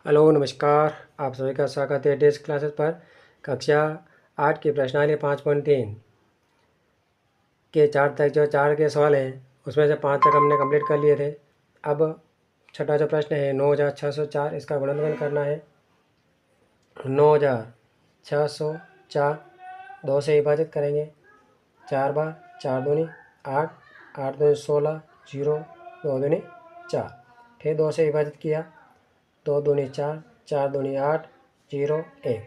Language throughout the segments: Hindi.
हेलो नमस्कार, आप सभी का स्वागत है डेस्क क्लासेस पर। कक्षा 8 की प्रश्नावली 5.3 के 4 तक जो 4 के सवाल हैं उसमें से 5 तक हमने कंप्लीट कर लिए थे। अब छठा जो प्रश्न है 9604, इसका गुणनफल करना है। 9604 2 से विभाजित करेंगे 4 बार, 4 दूनी 8, 8 दूनी 16, 0, 2 दूनी 4। फिर 2 से विभाजित किया, 2 दूनी 4, 4 दूनी 8, 0, 1।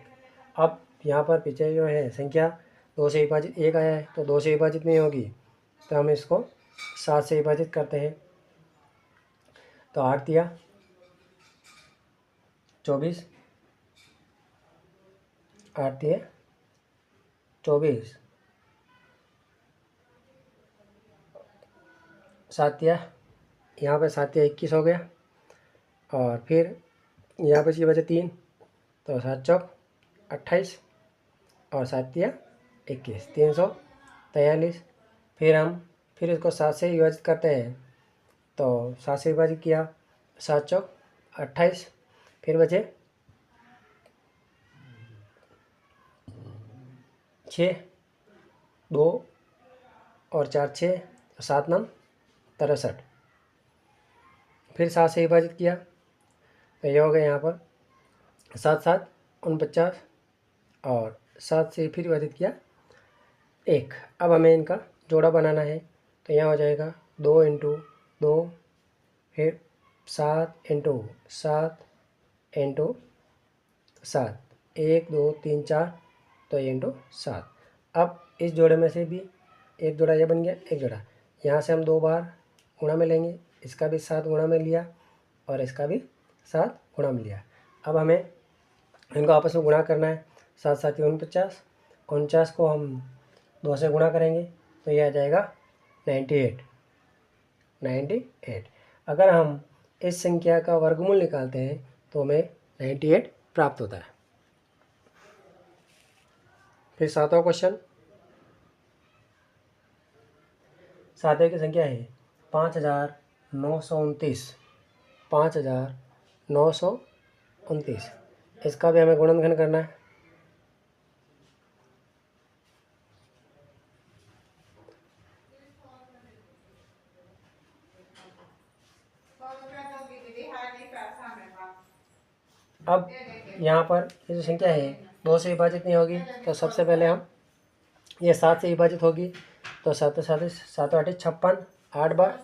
अब यहाँ पर पीछे जो है संख्या 2 से विभाजित 1 आया है, तो 2 से विभाजित नहीं होगी, तो हम इसको 7 से विभाजित करते हैं। तो 8 दिया 24, 8 दिए 24, 7 दिया, यहाँ पर 7 दिया 21 हो गया। और फिर यहाँ पर ये बचे 3, तो 7 चौक 28 और 7 दिया 21, 343। फिर इसको 7 से विभाजित करते हैं, तो 7 से विभाजित किया, 7 चौक 28, फिर बचे 6, 2 और 4 6, 7 9 63। फिर 7 से विभाजित किया, तो ये हो गया यहाँ पर 7 7 49 और 7 से फिर विभाजित किया 1। अब हमें इनका जोड़ा बनाना है, तो यहाँ हो जाएगा 2 इंटू 2, फिर 7 इंटू 7 इंटू 7, 1 2 3 4, तो ये इंटू 7। अब इस जोड़े में से भी एक जोड़ा ये बन गया, एक जोड़ा यहाँ से हम 2 बार गुणा में लेंगे, इसका भी 7 गुणा में लिया और इसका भी 7 गुणा में लिया। अब हमें इनको आपस में गुणा करना है। 7 7 49, 49 को हम 2 से गुणा करेंगे, तो ये आ जाएगा 98। अगर हम इस संख्या का वर्गमूल निकालते हैं तो हमें 98 प्राप्त होता है। फिर 7वां क्वेश्चन, 7वें की संख्या है 5929, 5929। इसका भी हमें गुणनखंड करना है। अब यहाँ पर ये जो संख्या है 2 से विभाजित नहीं होगी, तो सबसे पहले हम ये 7 से विभाजित होगी, तो 7 7 7 8 56, 8 बार।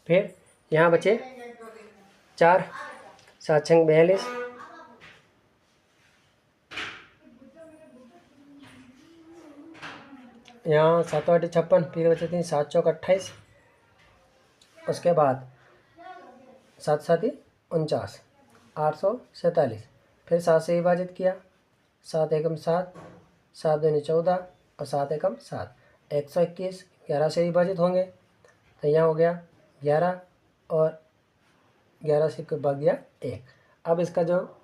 फिर यहाँ बचे 4, 7 6 42, यहाँ 7 8 56, फिर बचे 3, 7 चौक 28, उसके बाद 7 7 49, 847। फिर 7 से विभाजित किया, 7 एकम 7, 7 दूनी 14 और 7 एकम 7, 121। 11 से विभाजित होंगे, तो यहाँ हो गया 11 और 11 से भाग दिया 1। अब इसका जो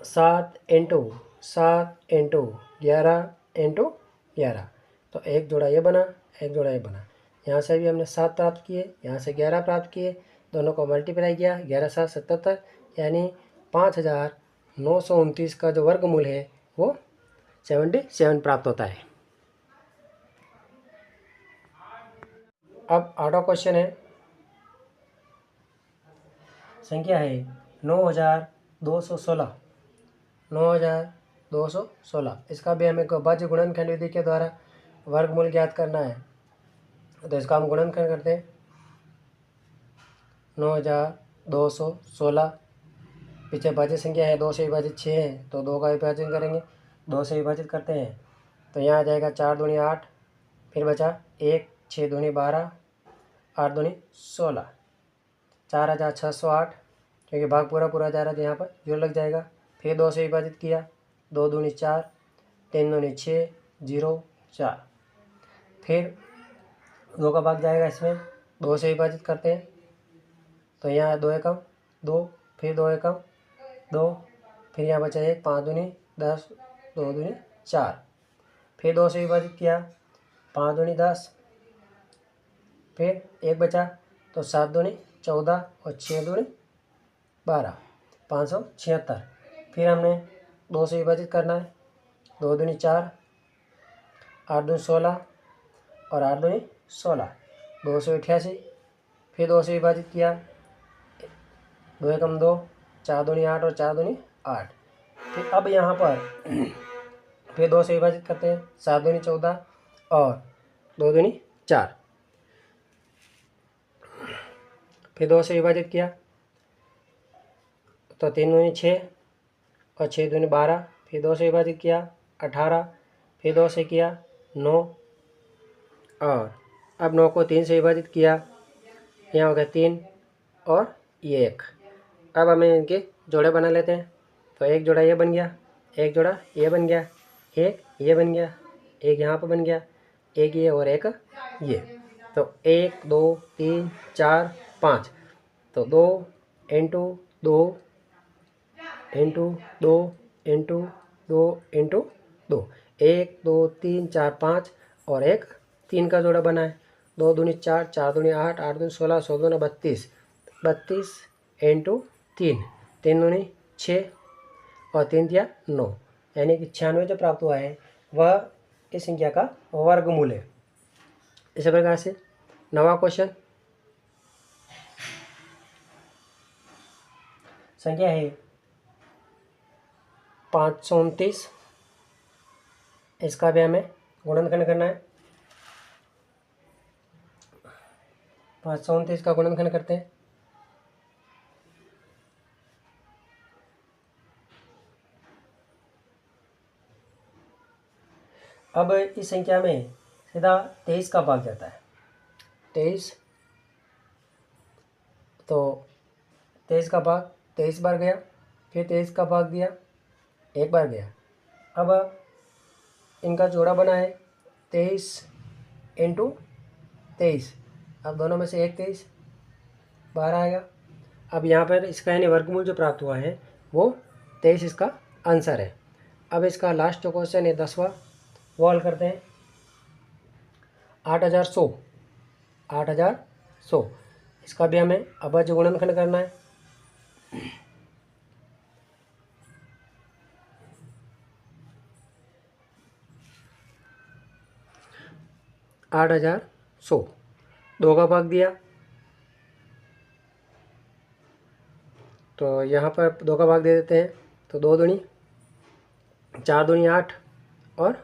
7 इंटू 7 इंटू 11 इंटू 11, तो एक जोड़ा ये बना, एक जोड़ा ये बना। यहाँ से भी हमने 7 प्राप्त किए, यहाँ से 11 प्राप्त किए, दोनों को मल्टीप्लाई किया, 11 7 77, यानी 5929 का जो वर्गमूल है वो 77 प्राप्त होता है। अब 8वां क्वेश्चन है, संख्या है 9216, 9216। इसका भी हमें भाज्य गुणनखंड विधि के द्वारा वर्गमूल ज्ञात करना है, तो इसका हम गुणनखंड करते हैं। 9216, पीछे भाज्य संख्या है 2 से विभाजित 6 है, तो 2 का विभाजन करेंगे, 2 से विभाजित करते हैं, तो यहाँ आ जाएगा 4 दूनी 8, फिर बचा 1, 6 दूनी 12, 8 दूनी 16, 4608, क्योंकि भाग पूरा जा रहा है तो यहाँ पर जोड़ लग जाएगा। फिर 2 से विभाजित किया, 2 दूनी 4, 3 दूनी 6, 0 4। फिर 2 का भाग जाएगा इसमें, 2 से विभाजित करते हैं, तो यहाँ 2 एकम 2, फिर 2 एकम 2, फिर यहाँ बचा 1, 5 दूनी 10, 2 दूनी 4। फिर 2 से विभाजित किया, 5 दूनी 10, फिर 1 बचा, तो 7 दूनी 14 और 6 दूनी 12। 576। फिर हमने 2 से विभाजित करना है, 2 दूनी 4, 8 दूनी 16 और 8 दूनी 16, 288। फिर 2 से विभाजित किया, 2 एकम 2, 4 दूनी 8 और 4 दूनी 8। फिर अब यहाँ पर फिर 2 से विभाजित करते हैं, 7 दूनी 14 और 2 दूनी 4। फिर 2 से विभाजित किया तो 3 दूनी 6 और 6 दूनी 12। फिर 2 से विभाजित किया 18। फिर 2 से किया 9 और अब 9 को 3 से विभाजित किया, यहाँ हो गया 3 और ये 1। अब हमें इनके जोड़े बना लेते हैं। तो एक जोड़ा ये बन गया, एक जोड़ा ये बन गया, एक ये बन गया, एक यहाँ पर बन गया, एक ये और एक ये। तो 1 2 3 4 5, तो 2 इंटू 2 इंटू 2 इंटू 2 इंटू 2, 1 2 3 4 5 और एक 3 का जोड़ा बना है। 2 दूनी 4, 4 दूनी 8, 8 दूनी 16, 16 दूनी 32, 32 इंटू 3, 3 दूनी 6 और 3 दिया 9, यानी कि 96 जो प्राप्त हुआ है वह इस संख्या का वर्गमूल है। इसी प्रकार से 9वां क्वेश्चन, संख्या है 529। इसका भी हमें गुणनखंड करना है। 529 का गुणनखंड करते हैं। अब इस संख्या में सीधा 23 का भाग जाता है। 23, तो 23 का भाग 23 बार गया, फिर 23 का भाग दिया 1 बार गया। अब इनका जोड़ा बना है 23 इंटू 23। अब दोनों में से एक 23 बाहर आएगा। अब यहाँ पर इसका यानी वर्गमूल जो प्राप्त हुआ है वो 23 इसका आंसर है। अब इसका लास्ट जो क्वेश्चन है 10वां, वो हल करते हैं। 8100, 8100, इसका भी हमें अभाज्य गुणनखंड करना है। आठ 8100, 2 का भाग दिया तो यहाँ पर 2 का भाग दे देते हैं। तो 2 दूनी 4 दूनी 8 और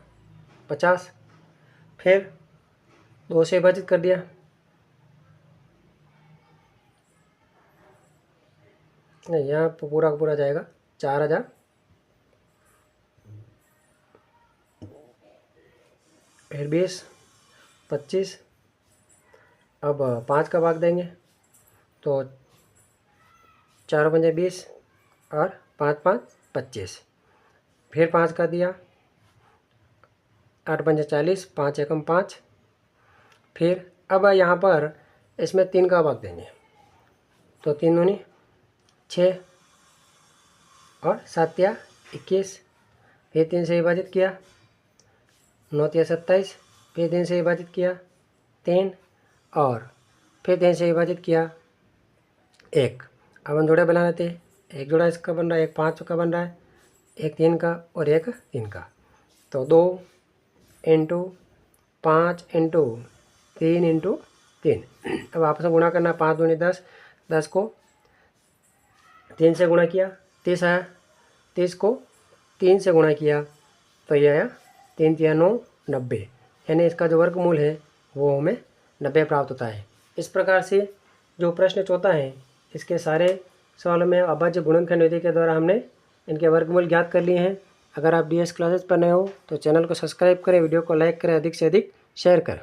50। फिर 2 से विभाजित कर दिया, नहीं यहाँ पर पूरा का पूरा जाएगा 4000, फिर 20, 25। अब 5 का भाग देंगे तो 4 पंजे 20 और 5 5 25। फिर 5 का दिया, 8 पंजे 40, 5 एकम 5। फिर अब यहाँ पर इसमें 3 का भाग देंगे तो 3 दूनी 6 और 7 या 21। फिर 3 से विभाजित किया, 9 या 27। फिर 3 से विभाजित किया 3 और फिर 3 से विभाजित किया 1। अब हम जोड़े बना लेते हैं। एक जोड़ा इसका बन रहा है, एक 5 का बन रहा है, एक 3 का और एक 3 का। तो 2 इंटू 5 इंटू 3 इंटू 3। अब आपस में गुणा करना, 5 दूनी 10, 10 को 3 से गुणा किया 30 आया, 30 को 3 से गुणा किया तो ये आया 3 3 9, 90, यानी इसका जो वर्गमूल है वो हमें 90 प्राप्त होता है। इस प्रकार से जो प्रश्न चौथा है इसके सारे सवालों में अभाज्य गुणनखंड विधि के द्वारा हमने इनके वर्गमूल ज्ञात कर लिए हैं। अगर आप DS क्लासेस पर नए हो तो चैनल को सब्सक्राइब करें, वीडियो को लाइक करें, अधिक से अधिक शेयर करें।